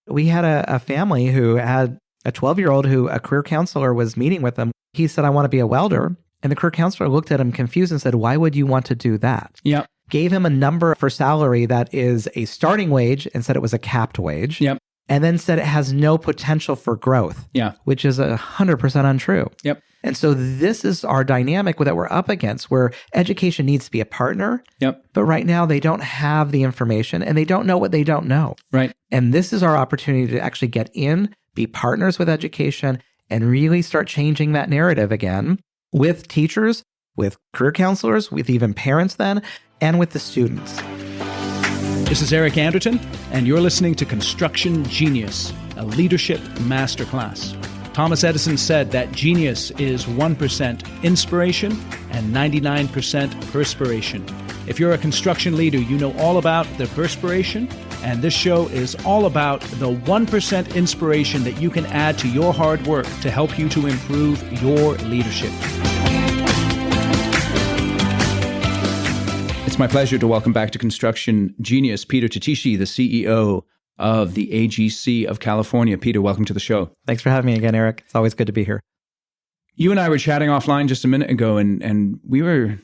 We had a family who had a 12-year-old who a career counselor was meeting with them. He said, I want to be a welder. And the career counselor looked at him confused and said, why would you want to do that? Yep. Gave him a number for salary that is a starting wage and said it was a capped wage. Yep. And then said it has no potential for growth. Yeah. Which is 100% untrue. Yep. And so this is our dynamic that we're up against, where education needs to be a partner. Yep. But right now they don't have the information and they don't know what they don't know. Right. And this is our opportunity to actually get in, be partners with education, and really start changing that narrative again with teachers, with career counselors, with even parents then, and with the students. This is Eric Anderton, and you're listening to Construction Genius, a leadership masterclass. Thomas Edison said that genius is 1% inspiration and 99% perspiration. If you're a construction leader, you know all about the perspiration, and this show is all about the 1% inspiration that you can add to your hard work to help you to improve your leadership. It's my pleasure to welcome back to Construction Genius, Peter Tateishi, the CEO of the AGC of California. Peter, welcome to the show. Thanks for having me again, Eric. It's always good to be here. You and I were chatting offline just a minute ago, and we were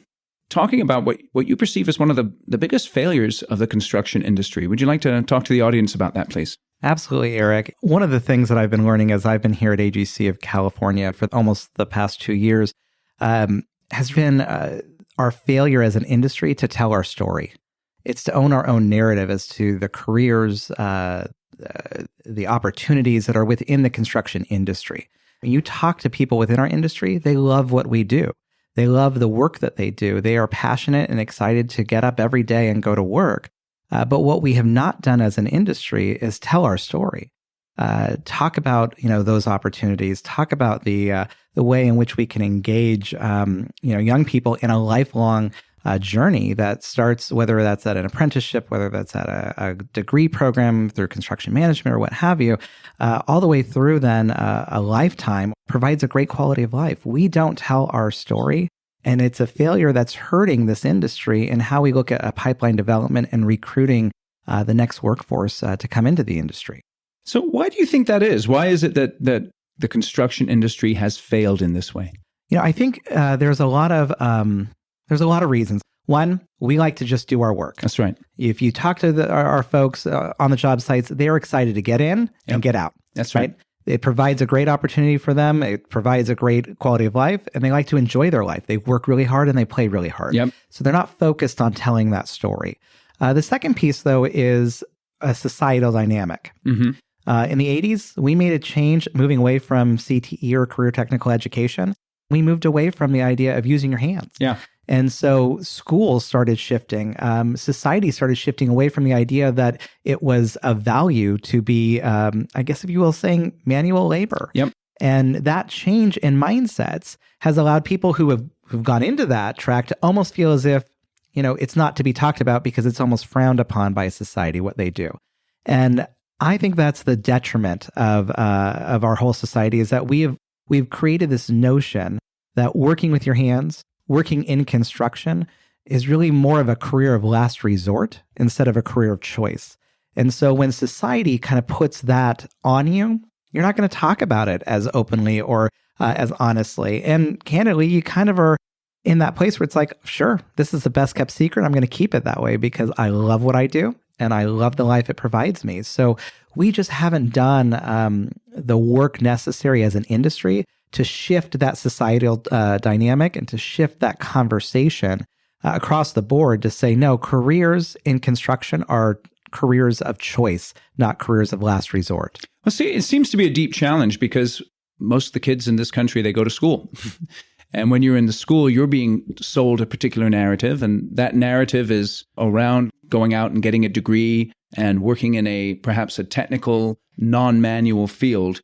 talking about what you perceive as one of the biggest failures of the construction industry. Would you like to talk to the audience about that, please? Absolutely, Eric. One of the things that I've been learning as I've been here at AGC of California for almost the past 2 years has been our failure as an industry to tell our story. It's to own our own narrative as to the careers, the opportunities that are within the construction industry. When you talk to people within our industry, they love what we do. They love the work that they do. They are passionate and excited to get up every day and go to work. But what we have not done as an industry is tell our story. Talk about those opportunities. Talk about the way in which we can engage young people in a lifelong journey that starts, whether that's at an apprenticeship, whether that's at a degree program through construction management or what have you, all the way through then a lifetime, provides a great quality of life. We don't tell our story, and it's a failure that's hurting this industry and how we look at a pipeline development and recruiting the next workforce to come into the industry. So why do you think that is? Why is it that the construction industry has failed in this way? I think there's a lot of reasons. One, we like to just do our work. That's right. If you talk to our folks on the job sites, they're excited to get in and get out. That's right. It provides a great opportunity for them. It provides a great quality of life, and they like to enjoy their life. They work really hard and they play really hard. Yep. So they're not focused on telling that story. The second piece, though, is a societal dynamic. Mm-hmm. In the 80s, we made a change moving away from CTE or career technical education. We moved away from the idea of using your hands. Yeah. And so schools started shifting. Society started shifting away from the idea that it was of value to be, I guess if you will, saying manual labor. Yep. And that change in mindsets has allowed people who've gone into that track to almost feel as if, it's not to be talked about because it's almost frowned upon by society, what they do. And I think that's the detriment of our whole society, is that we've created this notion that working with your hands, working in construction, is really more of a career of last resort instead of a career of choice. And so when society kind of puts that on you, you're not going to talk about it as openly or as honestly. And candidly, you kind of are in that place where it's like, sure, this is the best kept secret. I'm going to keep it that way because I love what I do and I love the life it provides me. So we just haven't done the work necessary as an industry to shift that societal dynamic and to shift that conversation across the board to say, no, careers in construction are careers of choice, not careers of last resort. Well, see, it seems to be a deep challenge because most of the kids in this country, they go to school. And when you're in the school, you're being sold a particular narrative, and that narrative is around going out and getting a degree and working in perhaps a technical, non-manual field.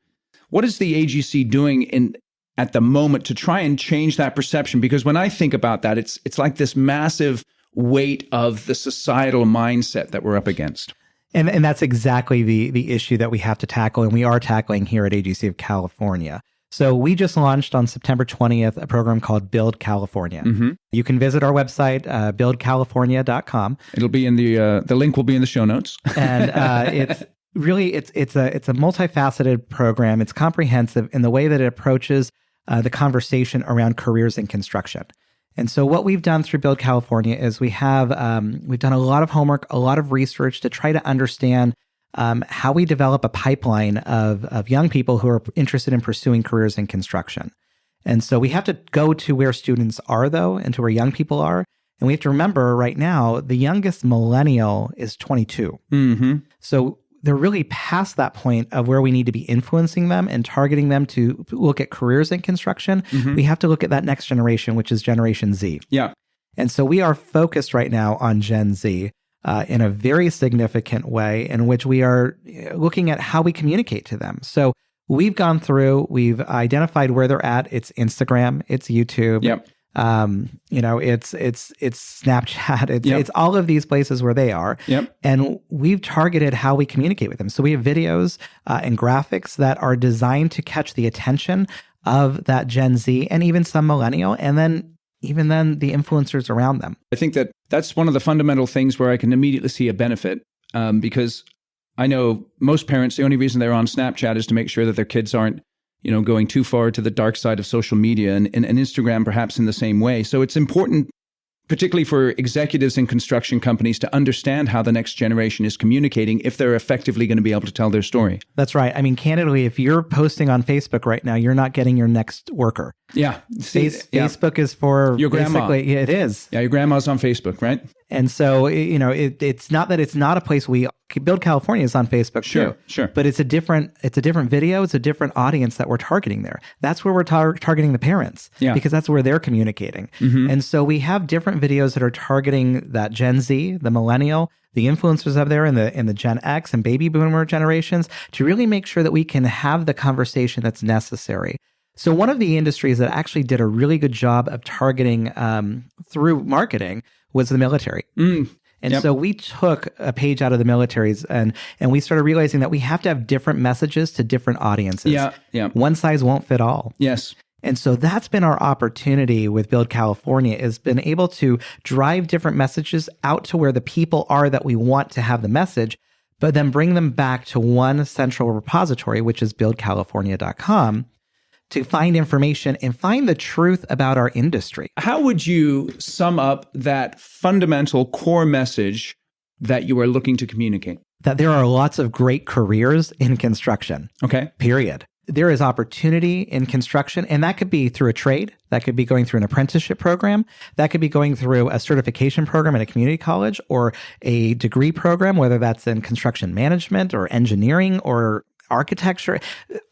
What is the AGC doing at the moment to try and change that perception? Because when I think about that, it's like this massive weight of the societal mindset that we're up against. And that's exactly the issue that we have to tackle, and we are tackling here at AGC of California. So we just launched on September 20th a program called Build California. Mm-hmm. You can visit our website, buildcalifornia.com. It'll be in the link will be in the show notes. And really, it's a multifaceted program. It's comprehensive in the way that it approaches the conversation around careers in construction. And so what we've done through Build California is we've done a lot of homework, a lot of research to try to understand how we develop a pipeline of young people who are interested in pursuing careers in construction. And so we have to go to where students are, though, and to where young people are. And we have to remember right now, the youngest millennial is 22. Mm-hmm. So they're really past that point of where we need to be influencing them and targeting them to look at careers in construction. Mm-hmm. We have to look at that next generation, which is Generation Z. Yeah. And so we are focused right now on Gen Z in a very significant way in which we are looking at how we communicate to them. So we've gone through, we've identified where they're at. It's Instagram, it's YouTube. Yep. It's Snapchat, Yep. it's all of these places where they are. Yep. And we've targeted how we communicate with them. So we have videos and graphics that are designed to catch the attention of that Gen Z and even some millennial, and then even then the influencers around them. I think that's one of the fundamental things where I can immediately see a benefit because I know most parents, the only reason they're on Snapchat is to make sure that their kids aren't going too far to the dark side of social media, and Instagram perhaps in the same way. So it's important, particularly for executives in construction companies, to understand how the next generation is communicating if they're effectively going to be able to tell their story. That's right. I mean, candidly, if you're posting on Facebook right now, you're not getting your next worker. Yeah. Facebook is for your grandma. Yeah, it is. Yeah, your grandma's on Facebook, right? And so, it's not that it's not a place Build California is on Facebook too. Sure. But it's a different video. It's a different audience that we're targeting there. That's where we're targeting the parents because that's where they're communicating. Mm-hmm. And so we have different videos that are targeting that Gen Z, the millennial, the influencers up there in the Gen X and baby boomer generations to really make sure that we can have the conversation that's necessary. So one of the industries that actually did a really good job of targeting through marketing was the military. And so we took a page out of the militaries and we started realizing that we have to have different messages to different audiences. Yeah. One size won't fit all. Yes. And so that's been our opportunity with Build California, is been able to drive different messages out to where the people are that we want to have the message, but then bring them back to one central repository, which is buildcalifornia.com. to find information and find the truth about our industry. How would you sum up that fundamental core message that you are looking to communicate? That there are lots of great careers in construction. Okay. Period. There is opportunity in construction, and that could be through a trade. That could be going through an apprenticeship program. That could be going through a certification program at a community college or a degree program, whether that's in construction management or engineering or architecture,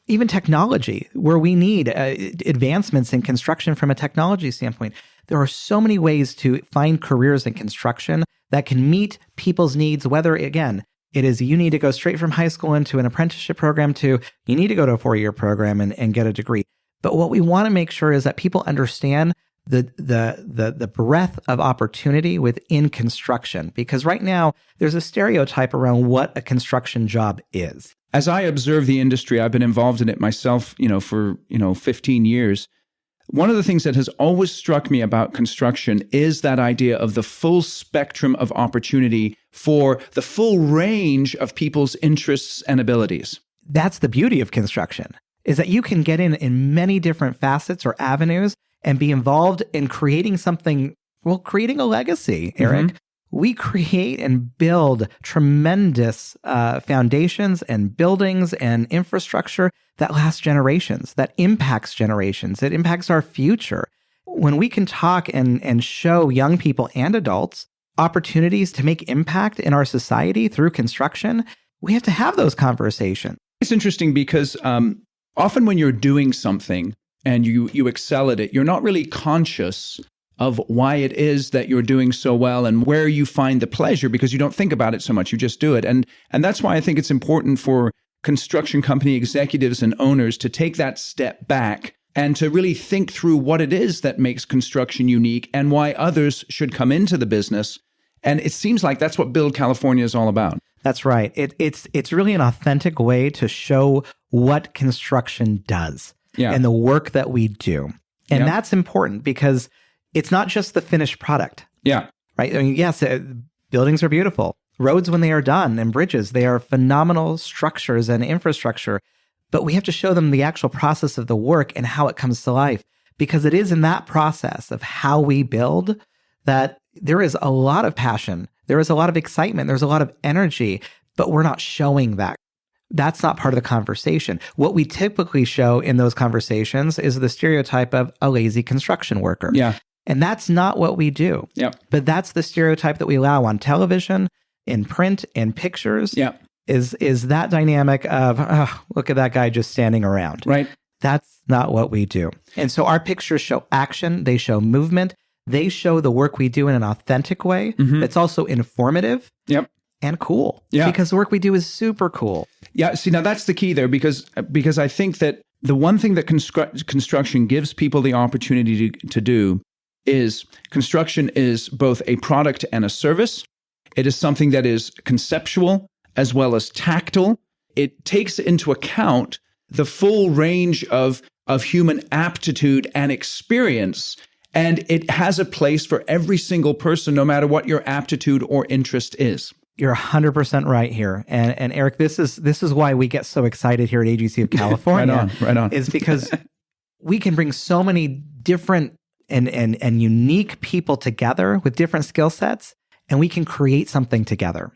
even technology, where we need advancements in construction from a technology standpoint. There are so many ways to find careers in construction that can meet people's needs, whether, again, it is you need to go straight from high school into an apprenticeship program to you need to go to a 4-year program and get a degree. But what we want to make sure is that people understand the breadth of opportunity within construction, because right now there's a stereotype around what a construction job is. As I observe the industry, I've been involved in it myself, for 15 years. One of the things that has always struck me about construction is that idea of the full spectrum of opportunity for the full range of people's interests and abilities. That's the beauty of construction, is that you can get in many different facets or avenues and be involved in creating something, creating a legacy, Eric. Mm-hmm. We create and build tremendous foundations and buildings and infrastructure that lasts generations, that impacts generations. It impacts our future. When we can talk and show young people and adults opportunities to make impact in our society through construction, we have to have those conversations. It's interesting because often when you're doing something and you excel at it, you're not really conscious of why it is that you're doing so well and where you find the pleasure, because you don't think about it so much, you just do it. And that's why I think it's important for construction company executives and owners to take that step back and to really think through what it is that makes construction unique and why others should come into the business. And it seems like that's what Build California is all about. That's right. It's really an authentic way to show what construction does and the work that we do. And that's important because it's not just the finished product. Yeah. Right? I mean, yes, buildings are beautiful. Roads, when they are done, and bridges, they are phenomenal structures and infrastructure. But we have to show them the actual process of the work and how it comes to life, because it is in that process of how we build that there is a lot of passion. There is a lot of excitement. There's a lot of energy, but we're not showing that. That's not part of the conversation. What we typically show in those conversations is the stereotype of a lazy construction worker. Yeah. And that's not what we do. Yep. But that's the stereotype that we allow on television, in print, in pictures. Yeah. Is that dynamic of, oh, look at that guy just standing around. Right. That's not what we do. And so our pictures show action. They show movement. They show the work we do in an authentic way. That's also informative. Yep. And cool. Yeah. Because the work we do is super cool. Yeah. See, now that's the key there, because I think that the one thing that construction gives people the opportunity to do is construction is both a product and a service. It is something that is conceptual as well as tactile. It takes into account the full range of human aptitude and experience, and it has a place for every single person, no matter what your aptitude or interest is. You're 100% right here. And Eric, this is why we get so excited here at AGC of California. Right on. Is because we can bring so many different and unique people together with different skill sets, and we can create something together.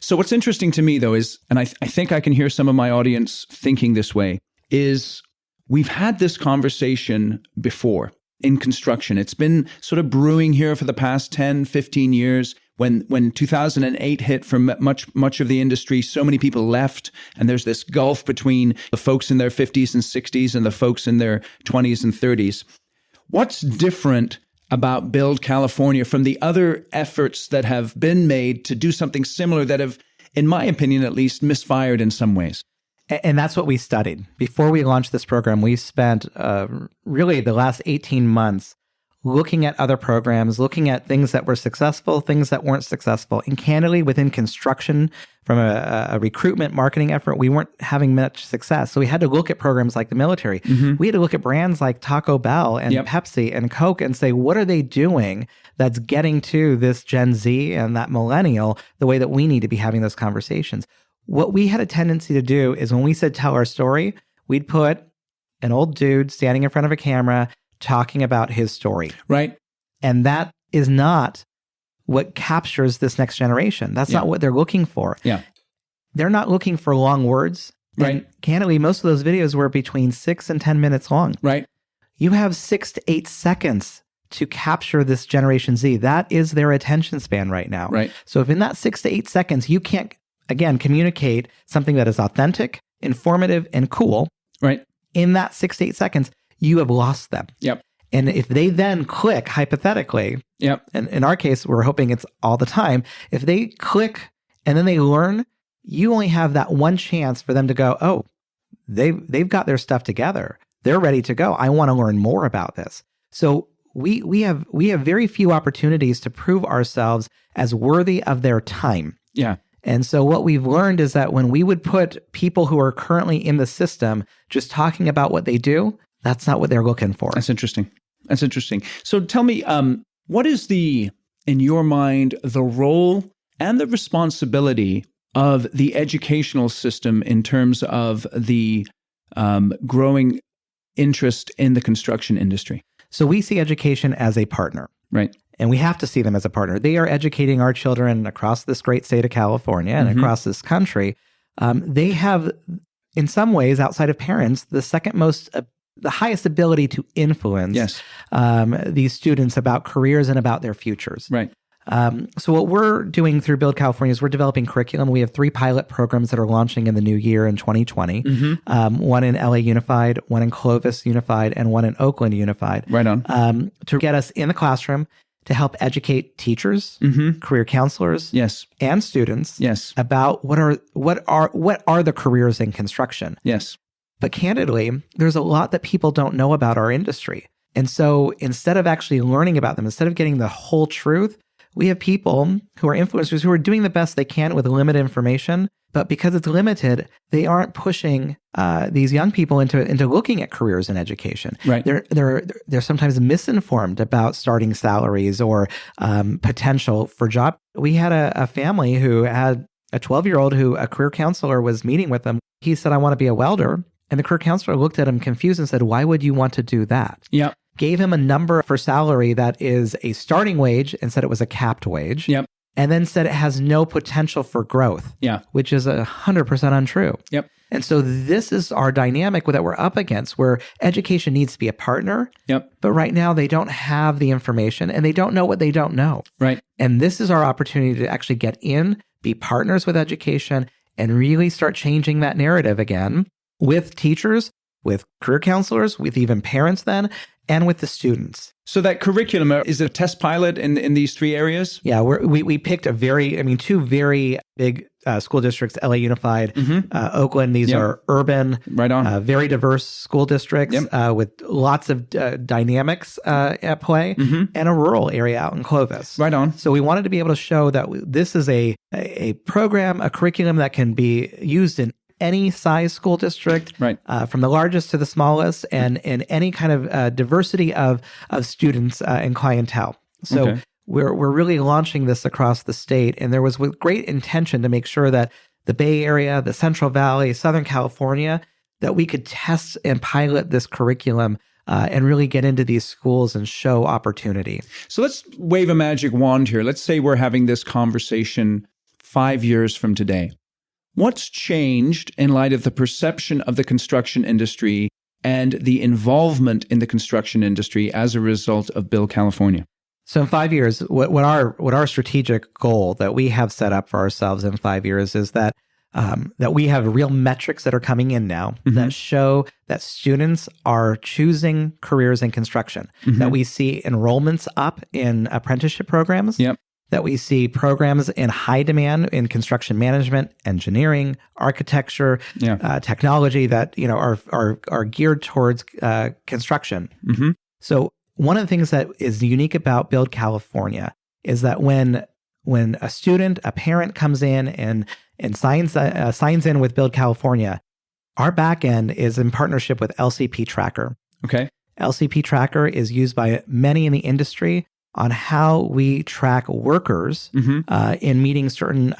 So what's interesting to me, though, is, and I think I can hear some of my audience thinking this way, is we've had this conversation before in construction. It's been sort of brewing here for the past 10, 15 years. When 2008 hit for much of the industry, so many people left, and there's this gulf between the folks in their 50s and 60s and the folks in their 20s and 30s. What's different about Build California from the other efforts that have been made to do something similar that have, in my opinion at least, misfired in some ways? And that's what we studied. Before we launched this program, we spent really the last 18 months looking at other programs, looking at things that were successful, things that weren't successful. And candidly, within construction, from a recruitment marketing effort, we weren't having much success. So we had to look at programs like the military. We had to look at brands like Taco Bell and Pepsi and Coke and say, what are they doing that's getting to this Gen Z and that millennial the way that we need to be having those conversations? What we had a tendency to do is when we said tell our story, we'd put an old dude standing in front of a camera talking about his story. Right. And that is not what captures this next generation. That's not what they're looking for. Yeah. They're not looking for long words. Right. And candidly, most of those videos were between 6 and 10 minutes long. Right. You have 6 to 8 seconds to capture this Generation Z. That is their attention span right now. Right. So if in that 6 to 8 seconds, you can't, again, communicate something that is authentic, informative, and cool. Right. In that 6 to 8 seconds, you have lost them. Yep. And if they then click, hypothetically, and in our case, we're hoping it's all the time, if they click and then they learn, you only have that one chance for them to go, oh, they've got their stuff together. They're ready to go. I want to learn more about this. So we have very few opportunities to prove ourselves as worthy of their time. Yeah. And so what we've learned is that when we would put people who are currently in the system just talking about what they do, that's not what they're looking for. That's interesting. So tell me, what is in your mind, the role and the responsibility of the educational system in terms of the growing interest in the construction industry? So we see education as a partner. Right. And we have to see them as a partner. They are educating our children across this great state of California and across this country. They have, in some ways, outside of parents, the highest ability to influence these students about careers and about their futures. Right. So what we're doing through Build California is we're developing curriculum. We have 3 pilot programs that are launching in the new year in 2020. One in LA Unified, one in Clovis Unified, and one in Oakland Unified. Right on. To get us in the classroom to help educate teachers, career counselors, and students about what are the careers in construction. Yes. But candidly, there's a lot that people don't know about our industry. And so instead of actually learning about them, instead of getting the whole truth, we have people who are influencers who are doing the best they can with limited information, but because it's limited, they aren't pushing these young people into looking at careers in education. Right. They're sometimes misinformed about starting salaries or potential for job. We had a family who had a 12-year-old who a career counselor was meeting with them. He said, "I want to be a welder." And the career counselor looked at him confused and said, "Why would you want to do that?" Yeah. Gave him a number for salary that is a starting wage and said it was a capped wage. Yep. And then said it has no potential for growth. Yeah. Which is 100% untrue. Yep. And so this is our dynamic that we're up against, where education needs to be a partner. Yep. But right now they don't have the information and they don't know what they don't know. Right. And this is our opportunity to actually get in, be partners with education, and really start changing that narrative again with teachers, with career counselors, with even parents then, and with the students. So that curriculum, is it a test pilot in these three areas? Yeah, we picked two very big school districts, LA Unified, Oakland. These are urban, right on, very diverse school districts with lots of dynamics at play, and a rural area out in Clovis. Right on. So we wanted to be able to show that this is a program, a curriculum that can be used in any size school district, right, from the largest to the smallest, and any kind of diversity of students and clientele. So we're really launching this across the state, and there was with great intention to make sure that the Bay Area, the Central Valley, Southern California, that we could test and pilot this curriculum and really get into these schools and show opportunity. So let's wave a magic wand here. Let's say we're having this conversation 5 years from today. What's changed in light of the perception of the construction industry and the involvement in the construction industry as a result of Build California? So in 5 years, what our strategic goal that we have set up for ourselves in 5 years is that we have real metrics that are coming in now that show that students are choosing careers in construction, that we see enrollments up in apprenticeship programs, that we see programs in high demand in construction management, engineering, architecture, technology that are geared towards construction. So one of the things that is unique about Build California is that when a student, a parent comes in and signs in with Build California, our back end is in partnership with LCP Tracker. Okay. LCP Tracker is used by many in the industry on how we track workers in meeting certain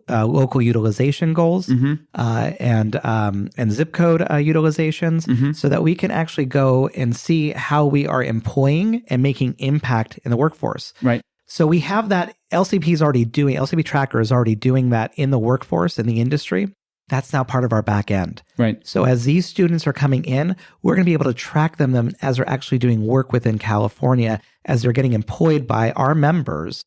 local utilization goals and zip code utilizations, so that we can actually go and see how we are employing and making impact in the workforce. Right. So we have that. LCP Tracker is already doing that in the workforce, in the industry. That's now part of our back end. Right. So as these students are coming in, we're going to be able to track them as they're actually doing work within California, as they're getting employed by our members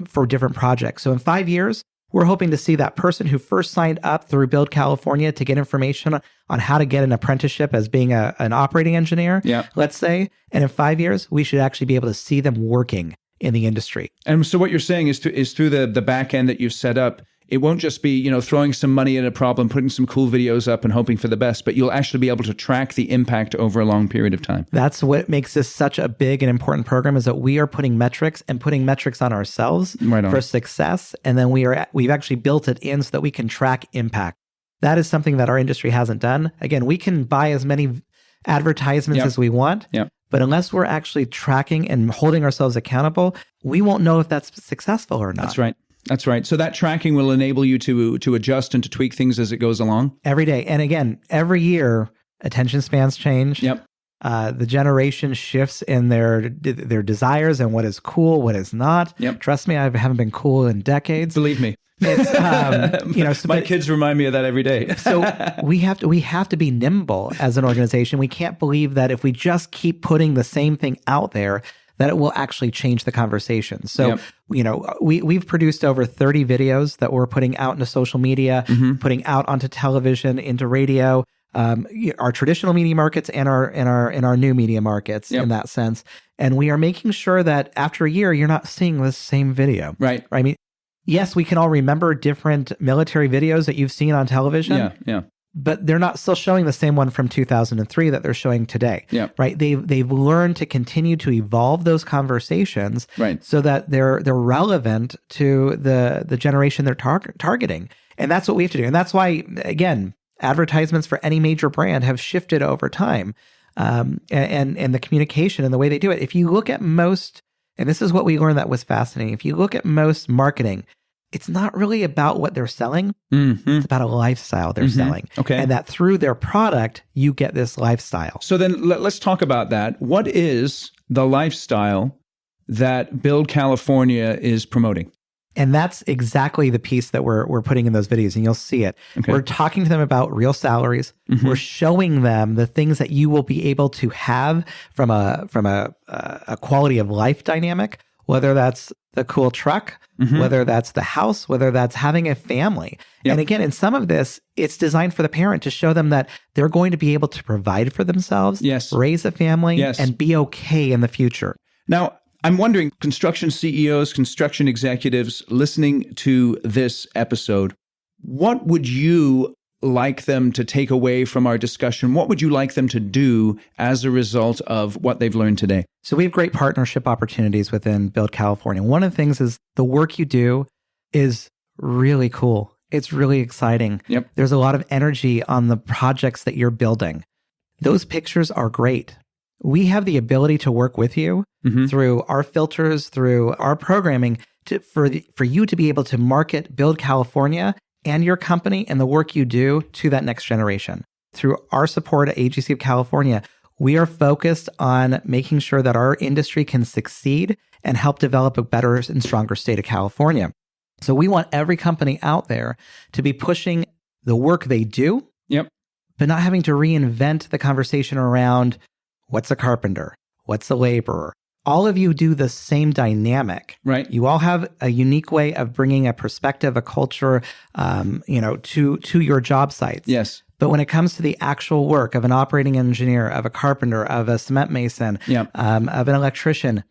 for different projects. So in 5 years, we're hoping to see that person who first signed up through Build California to get information on how to get an apprenticeship as being an operating engineer, let's say. And in 5 years, we should actually be able to see them working in the industry. And so what you're saying is through the back end that you've set up, it won't just be, throwing some money at a problem, putting some cool videos up and hoping for the best, but you'll actually be able to track the impact over a long period of time. That's what makes this such a big and important program, is that we are putting metrics on ourselves for success. And then we've actually built it in so that we can track impact. That is something that our industry hasn't done. Again, we can buy as many advertisements as we want. But unless we're actually tracking and holding ourselves accountable, we won't know if that's successful or not. That's right. So that tracking will enable you to adjust and to tweak things as it goes along? Every day. And again, every year, attention spans change. The generation shifts in their desires and what is cool, what is not. Trust me, I haven't been cool in decades. Believe me. It's my kids remind me of that every day. So we have to be nimble as an organization. We can't believe that if we just keep putting the same thing out there, that it will actually change the conversation. So, we've produced over 30 videos that we're putting out into social media, putting out onto television, into radio, our traditional media markets and our new media markets in that sense. And we are making sure that after a year, you're not seeing the same video. Right. I mean, yes, we can all remember different military videos that you've seen on television. but they're not still showing the same one from 2003 that they're showing today. Yeah. Right. They've learned to continue to evolve those conversations, Right. so that they're relevant to the generation they're targeting. And that's what we have to do. And that's why, again, advertisements for any major brand have shifted over time, and the communication and the way they do it. If you look at most, and this is what we learned that was fascinating, if you look at most marketing, it's not really about what they're selling. It's about a lifestyle they're selling. Okay. And that through their product, you get this lifestyle. So then let's talk about that. What is the lifestyle that Build California is promoting? And that's exactly the piece that we're putting in those videos, and you'll see it. Okay. We're talking to them about real salaries. We're showing them the things that you will be able to have from a quality of life dynamic, whether that's the cool truck, whether that's the house, whether that's having a family. Yep. And again, in some of this, it's designed for the parent to show them that they're going to be able to provide for themselves, Yes. raise a family, Yes. and be okay in the future. Now, I'm wondering, construction CEOs, construction executives listening to this episode, what would you like them to take away from our discussion? What would you like them to do as a result of what they've learned today? So we have great partnership opportunities within Build California. One of the things is the work you do is really cool. It's really exciting. Yep. There's a lot of energy on the projects that you're building. Those pictures are great. We have the ability to work with you through our filters, through our programming, for you to be able to market Build California and your company and the work you do to that next generation. Through our support at AGC of California, we are focused on making sure that our industry can succeed and help develop a better and stronger state of California. So we want every company out there to be pushing the work they do, Yep. but not having to reinvent the conversation around what's a carpenter, what's a laborer. All of you do the same dynamic. Right. You all have a unique way of bringing a perspective, a culture, to your job sites. Yes. But when it comes to the actual work of an operating engineer, of a carpenter, of a cement mason, Yep. of an electrician,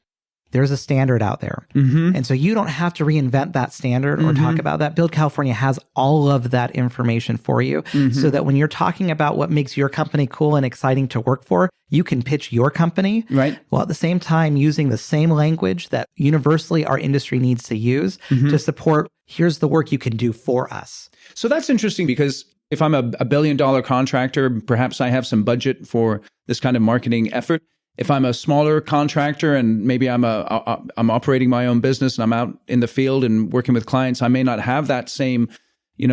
there's a standard out there. And so you don't have to reinvent that standard or talk about that. Build California has all of that information for you, so that when you're talking about what makes your company cool and exciting to work for, you can pitch your company, Right. while at the same time using the same language that universally our industry needs to use to support, here's the work you can do for us. So that's interesting, because if I'm a $1 billion contractor, perhaps I have some budget for this kind of marketing effort. If I'm a smaller contractor and maybe I'm operating my own business and I'm out in the field and working with clients, I may not have that same,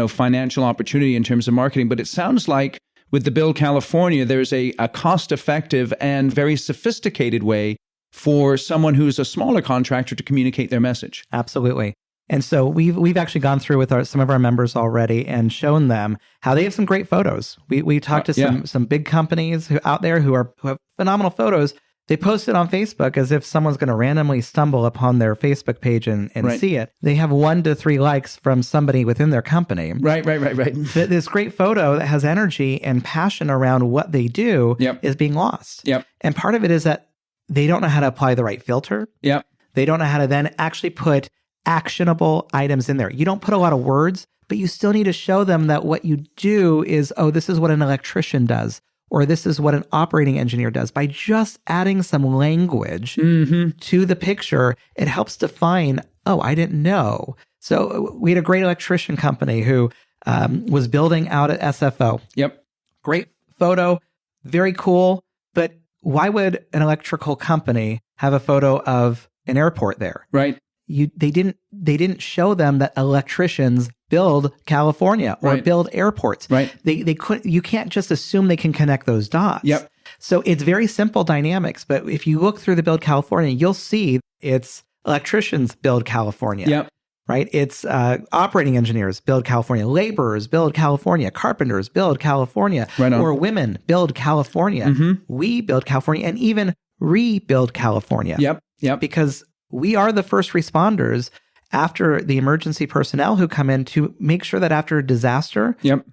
financial opportunity in terms of marketing. But it sounds like with the Build California, there's a cost-effective and very sophisticated way for someone who's a smaller contractor to communicate their message. Absolutely. And so we've actually gone through with some of our members already and shown them how they have some great photos. We talked to some big companies out there who have phenomenal photos. They post it on Facebook as if someone's going to randomly stumble upon their Facebook page and Right. see it. They have 1 to 3 likes from somebody within their company. Right. This great photo that has energy and passion around what they do Yep. is being lost. Yep. And part of it is that they don't know how to apply the right filter. Yep. They don't know how to then actually put actionable items in there. You don't put a lot of words, but you still need to show them that what you do is, this is what an electrician does, or this is what an operating engineer does. By just adding some language to the picture, it helps define, I didn't know. So we had a great electrician company who was building out at SFO. Yep. Great photo, very cool. But why would an electrical company have a photo of an airport there? Right. They didn't show them that electricians build California or Right. build airports. Right. They couldn't. You can't just assume they can connect those dots. Yep. So it's very simple dynamics. But if you look through the Build California, you'll see it's electricians build California. Yep. Right. It's operating engineers build California, laborers build California, carpenters build California, Right on. or women build California. We build California, and even rebuild California. Yep. Because we are the first responders after the emergency personnel who come in to make sure that after a disaster, Yep.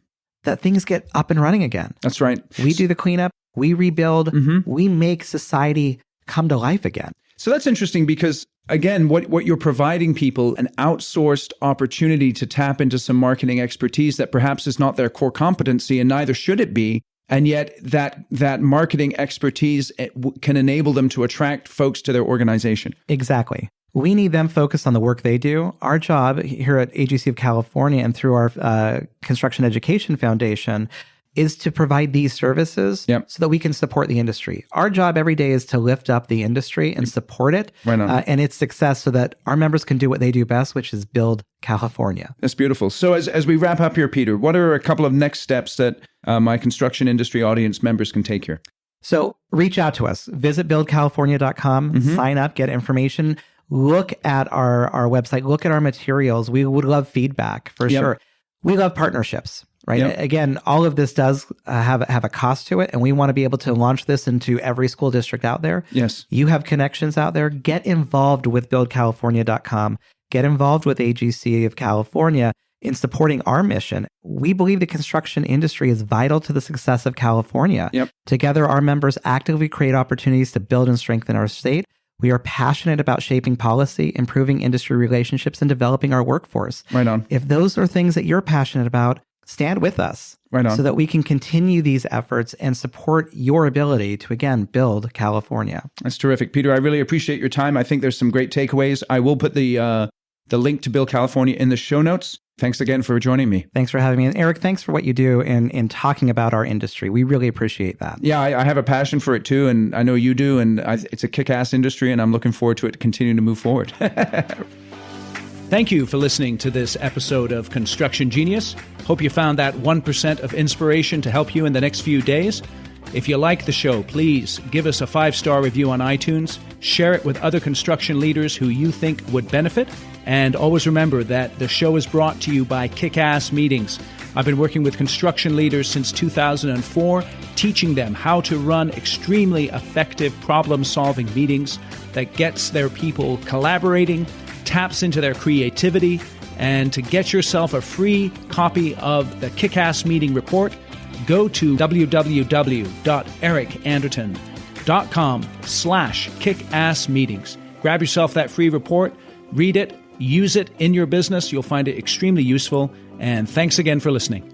that things get up and running again. That's right. We do the cleanup, we rebuild, we make society come to life again. So that's interesting because, again, what you're providing people, an outsourced opportunity to tap into some marketing expertise that perhaps is not their core competency, and neither should it be. And yet that marketing expertise can enable them to attract folks to their organization. Exactly. We need them focused on the work they do. Our job here at AGC of California and through our Construction Education Foundation is to provide these services so that we can support the industry. Our job every day is to lift up the industry and support it and its success so that our members can do what they do best, which is build California. That's beautiful. So as we wrap up here, Peter, what are a couple of next steps that my construction industry audience members can take here? So reach out to us. Visit buildcalifornia.com, sign up, get information. Look at our website. Look at our materials. We would love feedback for sure. We love partnerships. Right. Yep. Again, all of this does have a cost to it, and we want to be able to launch this into every school district out there. Yes. You have connections out there. Get involved with buildcalifornia.com. Get involved with AGC of California in supporting our mission. We believe the construction industry is vital to the success of California. Yep. Together, our members actively create opportunities to build and strengthen our state. We are passionate about shaping policy, improving industry relationships, and developing our workforce. Right on. If those are things that you're passionate about, stand with us so that we can continue these efforts and support your ability to, again, build California. That's terrific. Peter, I really appreciate your time. I think there's some great takeaways. I will put the link to Build California in the show notes. Thanks again for joining me. Thanks for having me. And Eric, thanks for what you do in talking about our industry. We really appreciate that. Yeah, I have a passion for it too, and I know you do, and it's a kick-ass industry, and I'm looking forward to it continuing to move forward. Thank you for listening to this episode of Construction Genius. Hope you found that 1% of inspiration to help you in the next few days. If you like the show, please give us a 5-star review on iTunes, share it with other construction leaders who you think would benefit, and always remember that the show is brought to you by Kick-Ass Meetings. I've been working with construction leaders since 2004, teaching them how to run extremely effective problem-solving meetings that gets their people collaborating, taps into their creativity, and to get yourself a free copy of the Kick-Ass Meeting Report, go to www.ericanderton.com/kickassmeetings. Grab yourself that free report, read it, use it in your business. You'll find it extremely useful. And thanks again for listening.